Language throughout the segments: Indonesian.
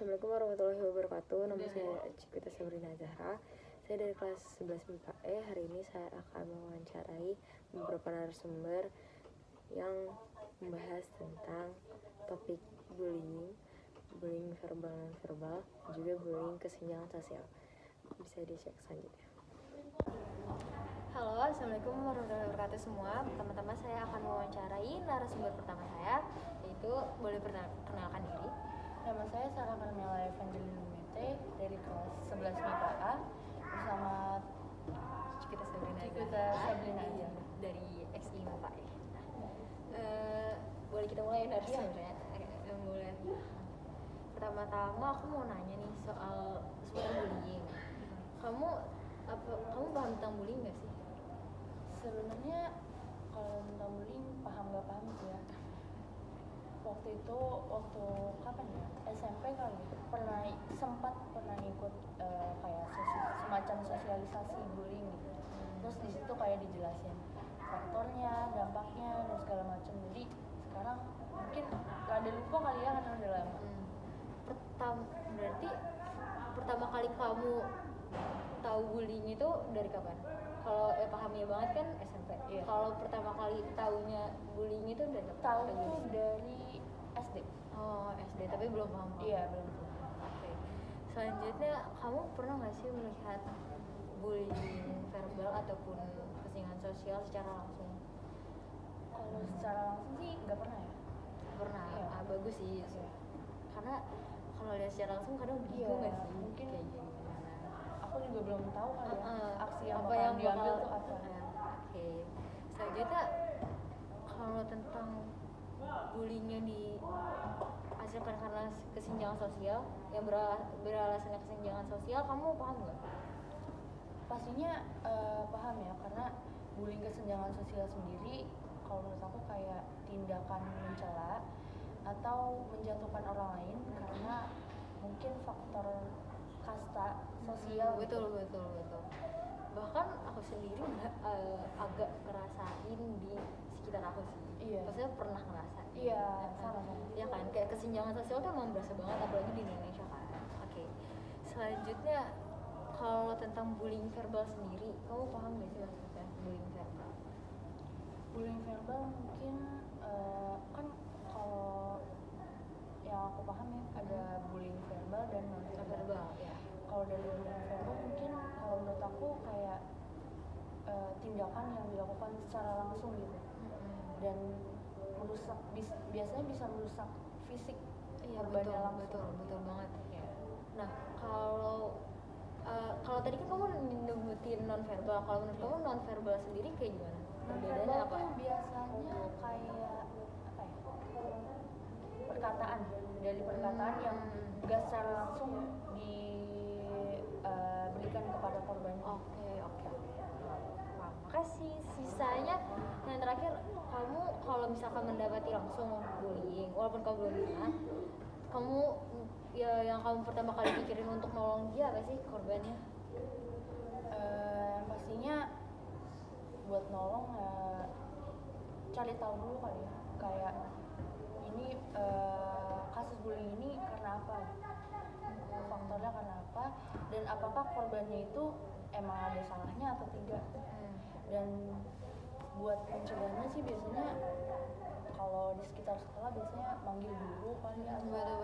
Assalamualaikum warahmatullahi wabarakatuh. Nama saya Cikita Sabrina Zahra. Saya dari kelas 11 MIPA E. Hari ini saya akan mewawancarai beberapa narasumber yang membahas tentang topik bullying verbal dan verbal, juga bullying kesenjangan sosial. Bisa dicek selanjutnya. Halo, Assalamualaikum warahmatullahi wabarakatuh semua. Pertama-tama saya akan mewawancarai narasumber pertama saya, yaitu boleh perkenalkan diri. Nama saya Sarah Carmela Evangeline Mete dari kelas 11 MIPA A bersama Cikita Sabrina aja dari XI MIPA E. Boleh kita mulai narasumbernya? Boleh. Pertama-tama aku mau nanya nih soal bullying. Kamu paham tentang bullying nggak sih? Sebenarnya kalau tentang bullying paham nggak paham sih ya. Waktu kapan ya, SMP kali sempat pernah ikut kayak semacam sosialisasi bullying gitu. Terus di situ kayak dijelasin faktornya, dampaknya dan segala macam. Jadi sekarang mungkin rada lupa kali ya karena udah lama. Berarti pertama kali kamu tahu bullying itu dari kapan? Kalau pahamnya banget kan SMP. Iya. Kalau pertama kali taunya bullying itu dari kapan? Tahu tuh dari SD. Oh, SD, tapi belum paham. Iya, belum. Oke. Selanjutnya, kamu pernah nggak sih melihat bullying verbal ataupun kesenjangan sosial secara langsung? Kalau secara langsung sih nggak pernah ya. Pernah. Iya. Bagus sih. Iya. Karena kalau lihat secara langsung kadang bingung nggak sih? Mungkin kayak gimana. Aku juga belum tahu kali ya aksi yang apa yang diambil tuh apa. Oke. Selanjutnya, kalau tentang bullying yang dihasilkan karena kesenjangan sosial, yang beralasan kesenjangan sosial, kamu paham nggak? Pastinya paham ya, karena bullying kesenjangan sosial sendiri kalau menurut aku kayak tindakan mencela atau menjatuhkan orang lain karena mungkin faktor kasta sosial. Betul. Bahkan aku sendiri agak ngerasain di sekitar aku sih. Iya. Maksudnya pernah ngerasain. Iya, sama. Ya kan, kayak kesenjangan sosial tuh emang berasa banget, apalagi di Indonesia kan. Oke. Selanjutnya, kalau tentang bullying verbal sendiri, kamu paham gak sih maksudnya bullying verbal? Bullying verbal mungkin kan kalau yang aku paham ya ada bullying verbal dan non verbal. Ya. Kalau dari bullying verbal mungkin kalau menurut aku kayak tindakan yang dilakukan secara langsung gitu. Dan merusak biasanya bisa merusak fisik korbannya langsung. Betul banget ya. Nah, kalau tadi kan kamu nyebutin non verbal, kalau menurut kamu non verbal sendiri kayak gimana? Perbedaannya apa? Biasanya kayak apa ya? Perkataan yang gak secara langsung diberikan kepada korbannya. Oke. Makasih. Sisanya yang terakhir, kamu kalau misalkan mendapati langsung bullying, walaupun kamu belum pernah, kamu ya yang kamu pertama kali pikirin untuk nolong dia apa sih korbannya? Pastinya buat nolong cari tahu dulu kali ya, kayak ini kasus bullying ini karena apa, faktornya karena apa, dan apakah korbannya itu emang ada salahnya atau tidak. Dan buat mencegahnya sih biasanya kalau di sekitar sekolah biasanya manggil guru kali ya,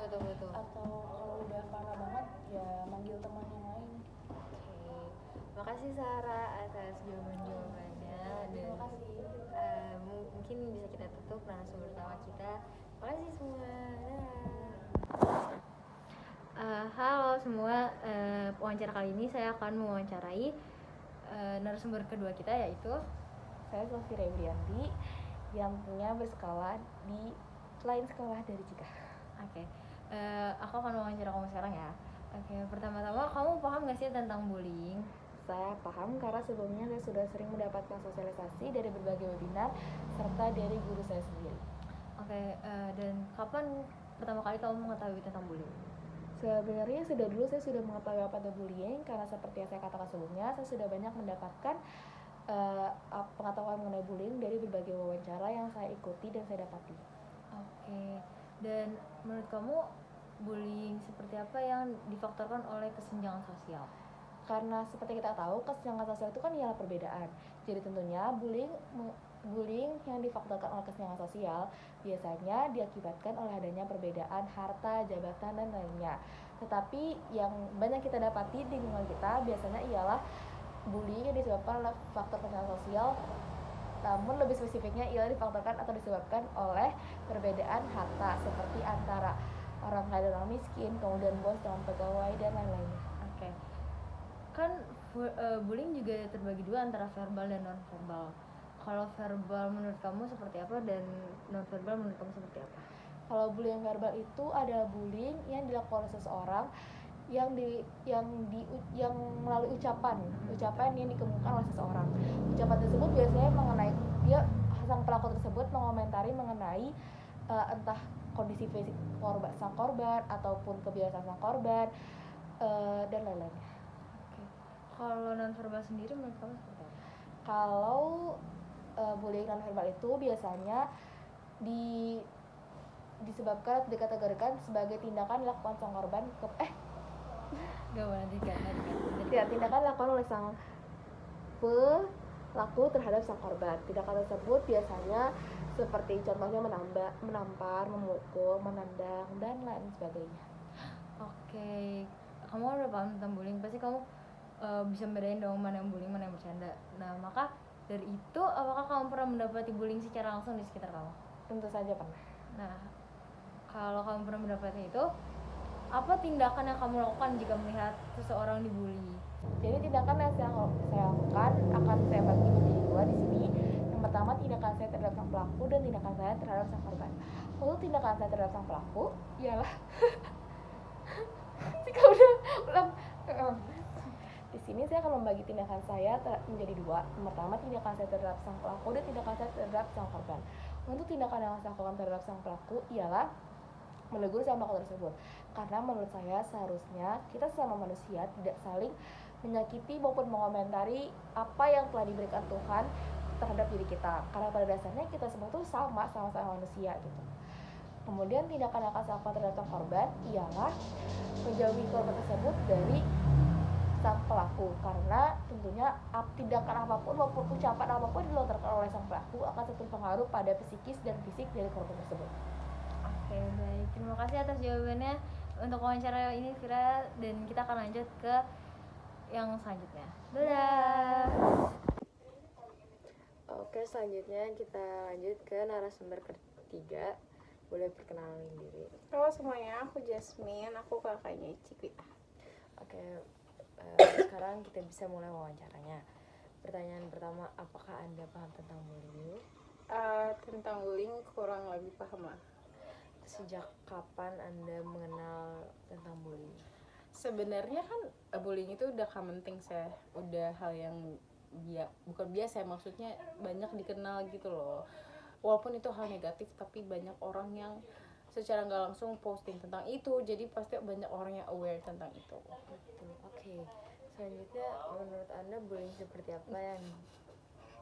Betul. atau kalau udah parah banget ya manggil teman yang lain. Oke. Makasih Sarah atas jawabannya. Terima kasih. Mungkin bisa kita tutup narasumber pertama kita. Makasih semua. Halo semua, wawancara kali ini saya akan mewawancarai narasumber kedua kita, yaitu Saya Sofi Rebrianti yang punya bersekolah di lain sekolah dari Cika. Oke. Aku akan mewawancara kamu sekarang ya. Oke, pertama-tama kamu paham gak sih tentang bullying? Saya paham karena sebelumnya saya sudah sering mendapatkan sosialisasi dari berbagai webinar serta dari guru saya sendiri. Oke, dan kapan pertama kali kamu mengetahui tentang bullying? Sebenarnya dulu saya sudah mengetahui apa itu bullying karena seperti yang saya katakan sebelumnya, saya sudah banyak mendapatkan pengetahuan mengenai bullying dari berbagai wawancara yang saya ikuti dan saya dapati. Oke. Dan menurut kamu bullying seperti apa yang difaktorkan oleh kesenjangan sosial? Karena seperti kita tahu kesenjangan sosial itu kan ialah perbedaan. Jadi tentunya bullying yang difaktorkan oleh kesenjangan sosial biasanya diakibatkan oleh adanya perbedaan harta, jabatan dan lainnya. Tetapi yang banyak kita dapati di lingkungan kita biasanya ialah bullying yang disebabkan oleh faktor kesenjangan sosial, namun lebih spesifiknya ialah difaktorkan atau disebabkan oleh perbedaan harta seperti antara orang kaya dan orang miskin, kemudian bos dengan pegawai dan lain-lainnya. Oke. Kan bullying juga terbagi dua antara verbal dan non verbal. Kalau verbal menurut kamu seperti apa dan non verbal menurut kamu seperti apa? Kalau bullying verbal itu adalah bullying yang dilakukan oleh seseorang yang melalui ucapan yang dikemukakan oleh seseorang. Ucapan tersebut biasanya mengenai sang pelaku tersebut mengomentari mengenai entah kondisi fisik sang korban ataupun kebiasaan sang korban dan lain-lainnya. Oke. Kalau non verbal sendiri menurut kamu seperti apa? Kalau bullying non verbal itu biasanya disebabkan atau dikategorikan sebagai tindakan dilakukan sang korban tindakan dilakukan oleh sang pelaku terhadap sang korban. Tindakan tersebut biasanya seperti contohnya menampar, memukul, menendang dan lain sebagainya. Oke, kamu udah paham tentang bullying, pasti kamu bisa bedain dong mana yang bullying, mana yang bercanda. Nah, maka dari itu, apakah kamu pernah mendapati bullying secara langsung di sekitar kamu? Tentu saja pernah. Nah, kalau kamu pernah mendapati itu, apa tindakan yang kamu lakukan jika melihat seseorang dibully? Jadi tindakan yang saya lakukan akan saya bagi menjadi dua di sini. Yang pertama, tindakan saya terhadap sang pelaku dan tindakan saya terhadap sang korban. Untuk tindakan saya terhadap sang pelaku ialah jika ulang di sini saya akan membagi tindakan saya menjadi dua. Yang pertama, tindakan saya terhadap sang pelaku dan tindakan saya terhadap sang korban. Untuk tindakan yang saya lakukan terhadap sang pelaku ialah menegur sang pelaku tersebut. Karena menurut saya seharusnya kita sesama manusia tidak saling menyakiti maupun mengomentari apa yang telah diberikan Tuhan terhadap diri kita. Karena pada dasarnya kita semua tuh sama-sama manusia gitu. Kemudian tindakan yang akan saya lakukan terhadap sang korban ialah menjauhi korban tersebut dari sang pelaku, karena tentunya tindakan apapun maupun ucapan apapun yang dilontarkan oleh sang pelaku akan berpengaruh pada psikis dan fisik dari korban tersebut. Oke, baik. Terima kasih atas jawabannya untuk wawancara ini, Vira, dan kita akan lanjut ke yang selanjutnya. Dadah. Oke, selanjutnya kita lanjut ke narasumber ketiga. Boleh perkenalin diri. Halo semuanya, aku Jasmine, aku kakaknya Cikwita. Oke, sekarang kita bisa mulai wawancaranya. Pertanyaan pertama, apakah Anda paham tentang bullying? Tentang bullying kurang lebih paham lah. Sejak kapan Anda mengenal tentang bullying? Sebenarnya kan bullying itu udah common things ya, udah hal yang bukan biasa, maksudnya banyak dikenal gitu loh. Walaupun itu hal negatif, tapi banyak orang yang secara nggak langsung posting tentang itu, jadi pasti banyak orang yang aware tentang itu. Betul. Oke. Selanjutnya, menurut Anda bullying seperti apa yang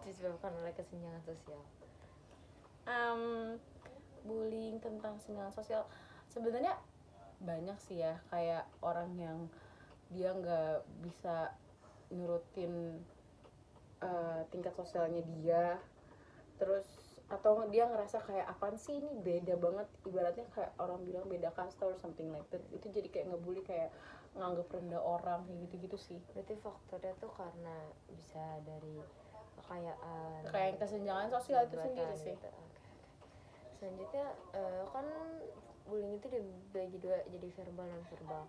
disebabkan oleh kesenjangan sosial? Bullying tentang kesenjangan sosial sebenarnya banyak sih ya, kayak orang yang dia nggak bisa nurutin tingkat sosialnya dia, terus atau dia ngerasa kayak apaan sih ini beda banget, ibaratnya kayak orang bilang beda kasta or something like that, itu jadi kayak ngebully, kayak nganggep rendah orang kayak gitu-gitu sih. Berarti faktornya tuh karena bisa dari kekayaan, Kayak kesenjangan sosial itu jabatan sendiri sih. gitu. Oke. Selanjutnya kan bullying itu dibagi dua, jadi verbal dan non verbal.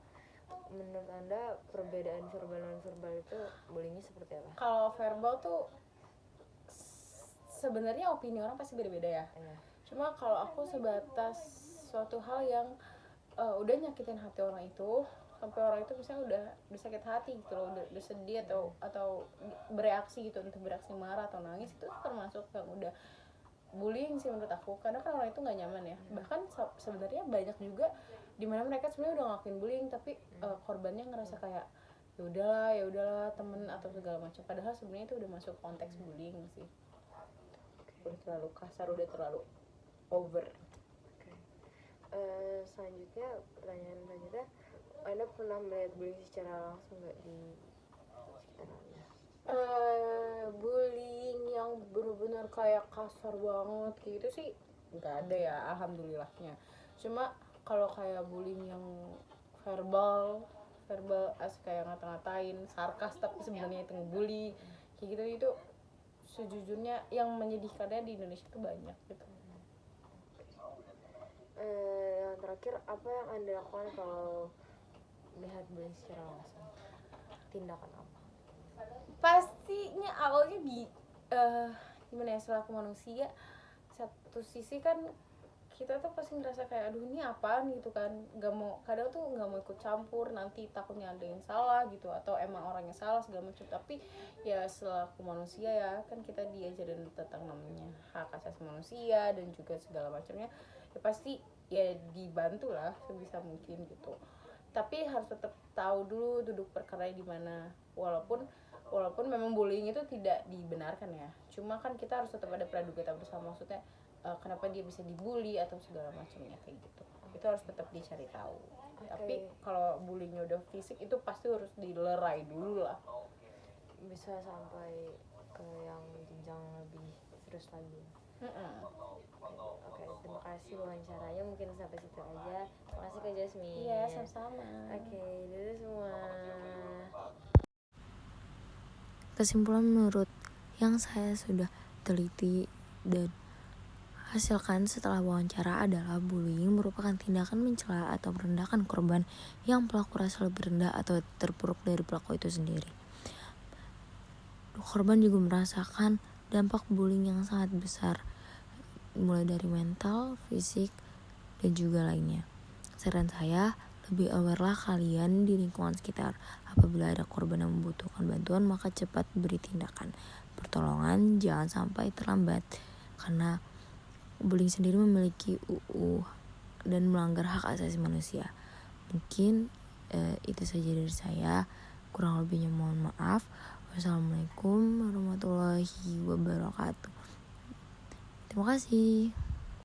Menurut Anda perbedaan verbal non verbal itu bullyingnya seperti apa? Kalau verbal tuh sebenarnya opini orang pasti beda-beda ya. Iya. Cuma kalau aku sebatas suatu hal yang udah nyakitin hati orang itu, sampai orang itu misalnya udah sakit hati gitu loh, udah sedih atau bereaksi gitu, entah bereaksi marah atau nangis, itu termasuk yang udah bullying sih menurut aku. Karena kan orang itu nggak nyaman ya. Bahkan sebenarnya banyak juga dimana mereka sebenarnya udah ngelakuin bullying, tapi korbannya ngerasa kayak ya udahlah temen atau segala macam, padahal sebenarnya itu udah masuk konteks bullying sih. Udah terlalu kasar, udah terlalu over. Selanjutnya, pertanyaan selanjutnya, Anda pernah melihat bullying secara langsung nggak di sekitar Anda? Bullying yang benar-benar kayak kasar banget gitu sih nggak ada ya, alhamdulillahnya. Cuma kalau kayak bullying yang verbal kayak ngata-ngatain, sarkas tapi sebenarnya itu ngebully kayak gitu, itu sejujurnya yang menyedihkannya di Indonesia tuh banyak gitu. Yang terakhir, apa yang Anda lakukan kalau melihat bullying secara langsung? Tindakan apa? Pastinya awalnya gimana ya, selaku manusia satu sisi kan kita tuh pasti ngerasa kayak aduh ini apaan gitu kan, kadang tuh nggak mau ikut campur, nanti takutnya ada yang salah gitu atau emang orangnya salah segala macam. Tapi ya selaku manusia ya kan kita diajarin tentang namanya hak asasi manusia dan juga segala macamnya, ya pasti ya dibantu lah sebisa mungkin gitu. Tapi harus tetap tahu dulu duduk perkara di mana, walaupun memang bullying itu tidak dibenarkan ya, cuma kan kita harus tetap ada praduga tak bersama, maksudnya kenapa dia bisa dibully atau segala macamnya kayak gitu, itu harus tetap dicari tahu. Tapi kalau bullyingnya udah fisik itu pasti harus dilerai dulu lah, Bisa sampai ke yang jenjang lebih serius lagi. Oke, terima kasih wawancaranya, mungkin sampai situ aja. Makasih Kak Jasmine. iya sama-sama. Oke, dadah semua. Kesimpulan menurut yang saya sudah teliti dan hasilkan setelah wawancara adalah bullying merupakan tindakan mencela atau merendahkan korban yang pelaku rasa lebih rendah atau terpuruk dari pelaku itu sendiri. Korban juga merasakan dampak bullying yang sangat besar, mulai dari mental, fisik, dan juga lainnya. Saran saya, lebih aware lah kalian di lingkungan sekitar. Apabila ada korban yang membutuhkan bantuan, maka cepat beri tindakan pertolongan, jangan sampai terlambat. Karena bullying sendiri memiliki UU dan melanggar hak asasi manusia. Mungkin itu saja dari saya. Kurang lebihnya mohon maaf. Wassalamualaikum warahmatullahi wabarakatuh. Terima kasih.